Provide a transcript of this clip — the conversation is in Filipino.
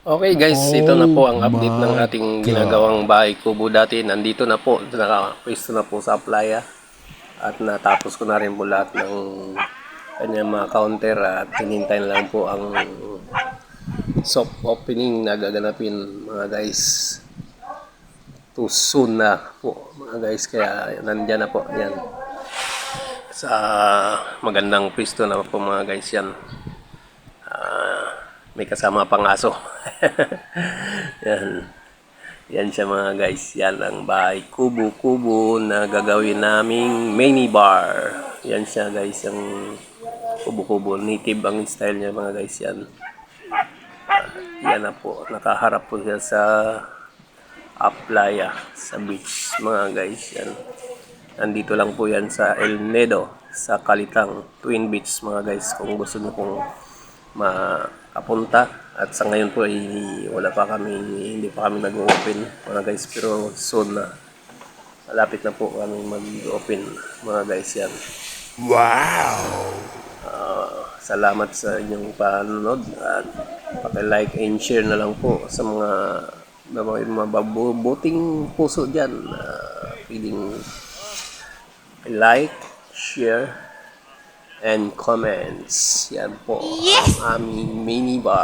Okay guys, ito na po Oh ang update ng my ating God. ginagawang bahay kubo dati. Nandito na po, nakapwesto na po sa playa. At natapos ko na rin po lahat ng kanyang mga counter at hinintay na lang po ang soft opening na gaganapin mga guys. Too soon na po mga guys, kaya nandyan na po yan. Sa magandang pwesto na po mga guys yan. May kasama pang aso. Yan. Yan siya mga guys. Yan ang bahay kubo-kubo na gagawin naming mini bar. Yan siya guys. Yung kubo-kubo. Native ang style niya mga guys. Yan. Yan na po. Nakaharap po siya sa playa. Sa beach mga guys. Yan. Nandito lang po yan sa El Nido. Sa Kalitang Twin Beach mga guys. Kung gusto niyo pong makapunta. At sa ngayon po ay hindi pa kami nag-open mga guys, pero soon na. Malapit na po kami mag-open mga guys yan. Wow. Salamat sa inyong panonood at paki-like and share na lang po sa mga mababuting puso dyan. Pwedeng like, share, and comments. Yan po ang aming mini bar.